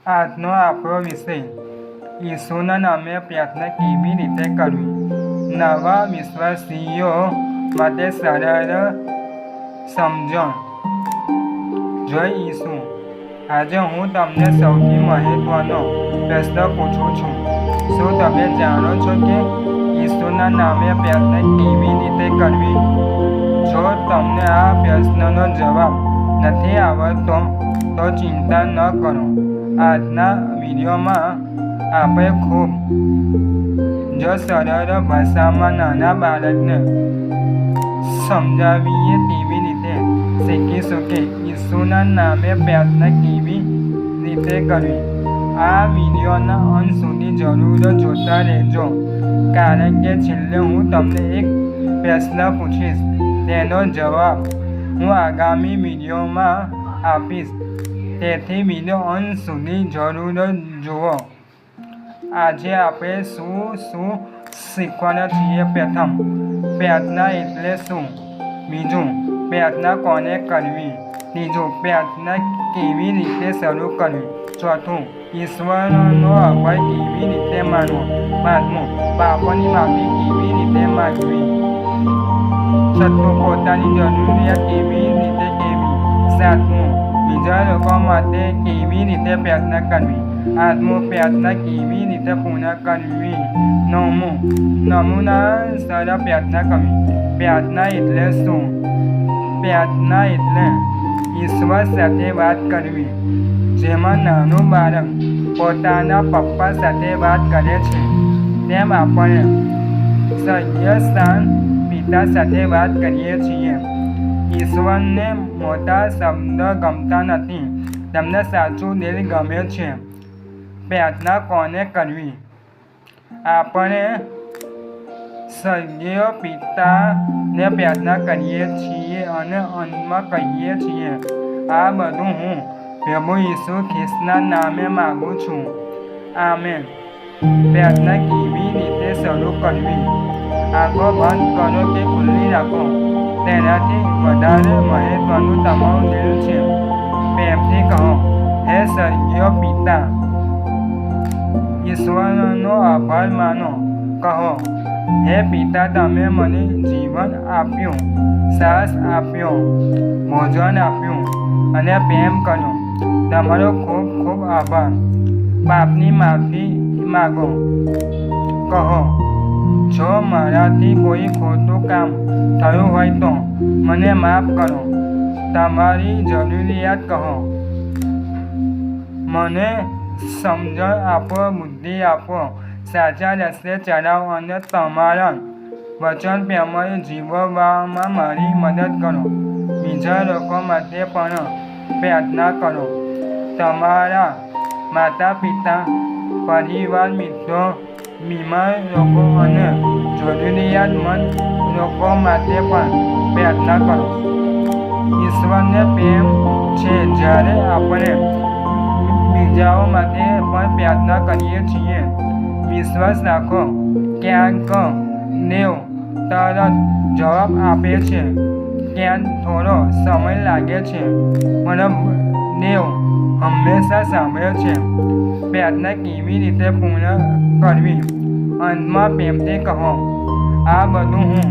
આજનો આપણો વિષય ઈસુના નામે પ્રાર્થના કેવી રીતે કરવી. નવા વિશ્વાસીઓ માટે સરળ સમજણ. જય ઈસુ. આજે હું તમને સૌથી મહત્વનો પ્રશ્ન પૂછું છું. શું તમે જાણો છો કે ઈસુના નામે પ્રાર્થના કેવી રીતે કરવી? જો તમને આ પ્રશ્નનો જવાબ નથી આવડતો તો ચિંતા ન કરો. આજના વિડીયોમાં આપણે ખૂબ જ સરળ ભાષામાં નાના બાળકને સમજાવીએ તેવી રીતે શીખીશું કે ઈસુના નામે પ્રાર્થના કેવી રીતે કરવી. આ વિડીયોના અંત સુધી જરૂર જોતા રહેજો, કારણ કે છેલ્લે હું તમને એક પ્રશ્ન પૂછીશ, તેનો જવાબ હું આગામી વિડીયોમાં આપીશ. તેથી વિડીયો અંત સુધી જરૂર જુઓ. આજે આપણે શું શીખવાના છીએ. પ્રથમ, પ્રાર્થના એટલે શું? બીજું, પ્રાર્થના કોને કરવી? ત્રીજું, પ્રાર્થના કેવી રીતે શરૂ કરવી? ચોથું, ઈશ્વરનો આભાર કેવી રીતે માનવો? પાંચમું, પાપોની માફી કેવી રીતે માંગવી? છઠ્ઠું, પોતાની જરૂરિયાત કેવી રીતે કહેવી? સાતમું, બીજા લોકો માટે કેવી રીતે પ્રાર્થના કરવી? આઠમું, પ્રાર્થના કેવી રીતે પૂર્ણ કરવી? નવમું, નમૂનાસર પ્રાર્થના કરવી. પ્રાર્થના એટલે શું? પ્રાર્થના એટલે ઈશ્વર સાથે વાત કરવી. જેમાં નાનું બાળક પોતાના પપ્પા સાથે વાત કરે છે, તેમ આપણે સ્વર્ગીય પિતા સાથે વાત કરીએ છીએ. ઈશ્વરને મોટા શબ્દ ગમતા નથી, તમને સાચું દિલ ગમે છે. પ્રાર્થના કોને કરવી? આપણે સ્વર્ગીય પિતાને પ્રાર્થના કરીએ છીએ અને અંતમાં કહીએ છીએ, આ બધું હું પ્રભુ ઈસુ ખ્રિસ્તના નામે માગું છું. આમેન. પ્રાર્થના કેવી રીતે શરૂ કરવી? આંખો બંધ કરો કે ખુલ્લી રાખો, તેનાથી વધારે મહત્વનું તમારું દિલ છે. પ્રેમથી કહો, હે સ્વર્ગીય પિતા. ઈશ્વરનો આભાર માનો. કહો, હે પિતા, તમે મને જીવન આપ્યું, શ્વાસ આપ્યો, ભોજન આપ્યું અને પ્રેમ કર્યો. તમારો ખૂબ ખૂબ આભાર. પાપની માફી માગો. કહો, જો મારાથી કોઈ ખોટું કામ થયું હોય તો મને માફ કરો. તમારી જરૂરિયાત કહો. મને સમજણ આપો, બુદ્ધિ આપો, સાચા રસ્તે ચલાવો અને તમારા વચન પ્રમાણે જીવવામાં મારી મદદ કરો. બીજા લોકો માટે પણ પ્રાર્થના કરો. તમારા માતા પિતા, પરિવાર, મિત્રો, બીમાર લોકો અને જરૂરિયાતમંદ લોકો માટે પણ પ્રાર્થના કરો. ઈશ્વરને પ્રેમ છે જ્યારે આપણે બીજાઓ માટે પણ પ્રાર્થના કરીએ છીએ. વિશ્વાસ રાખો, ક્યાંક દેવ તરત જવાબ આપે છે, ક્યાંક થોડો સમય લાગે છે, પણ દેવ હંમેશા સાંભળે છે. પ્રાર્થના કેવી રીતે પૂર્ણ કરવી? અંતમાં પ્રેમથી કહો, આ બધું હું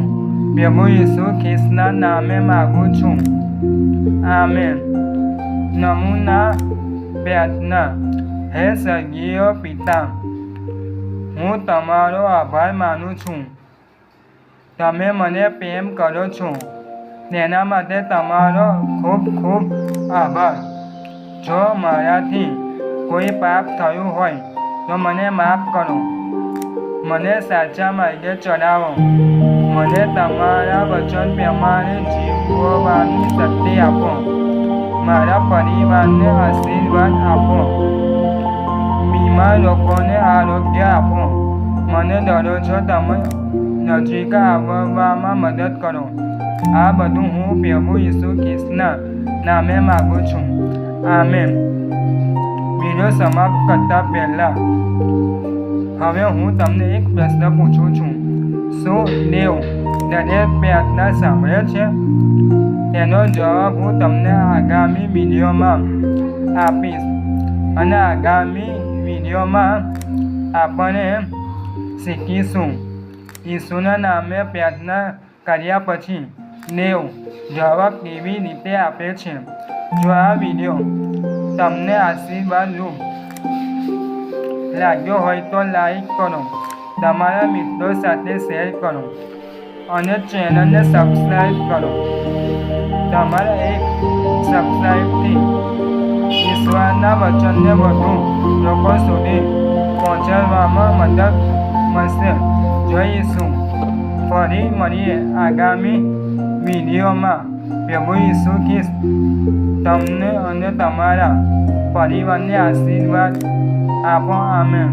પ્રભુ ઈસુ ખ્રિસ્તના નામે માગું છું. આમેન. નમૂના પ્રાર્થના. હે સ્વર્ગીય પિતા, હું તમારો આભાર માનું છું. તમે મને પ્રેમ કરો છો, તેના માટે તમારો ખૂબ ખૂબ આભાર. જો મારાથી કોઈ પાપ થયું હોય તો મને માફ કરો. મને સાચા માર્ગે ચલાવો. મને તમારા વચન પ્રમાણે જીવવાની શક્તિ આપો. મારા પરિવારને આશીર્વાદ આપો. બીમાર લોકોને આરોગ્ય આપો. મને દરરોજ તમે નજીક આવવામાં મદદ કરો. આ બધું હું પ્રભુ ઈસુ ખ્રિસ્તના નામે માગું છું. આમેન. વિડીયો સમાપ્ત કરતા પહેલા હવે હું તમને એક પ્રશ્ન પૂછું છું. શું દેવ દરેક પ્રાર્થના સાંભળે છે? તેનો જવાબ હું તમને આગામી વિડીયોમાં આપીશ. અને આગામી વિડીયોમાં આપણે શીખીશું ઈસુના નામે પ્રાર્થના કર્યા પછી દેવ જવાબ કેવી રીતે આપે છે. જો આ વિડીયો તમને આશીર્વાદરૂપ લાગ્યો હોય તો લાઈક કરો, તમારા મિત્રો સાથે શેર કરો અને ચેનલને સબસ્ક્રાઈબ કરો. તમારા એક સબસ્ક્રાઈબથી ઈશ્વરના વચનને વધુ લોકો સુધી પહોંચાડવામાં મદદ મળશે. જોઈશું ફરી મળીએ આગામી વિડીયોમાં. પ્રભુ ઈસુ ખ્રિસ્ત તમને અને તમારા પરિવારને આશીર્વાદ આપો. આમેન.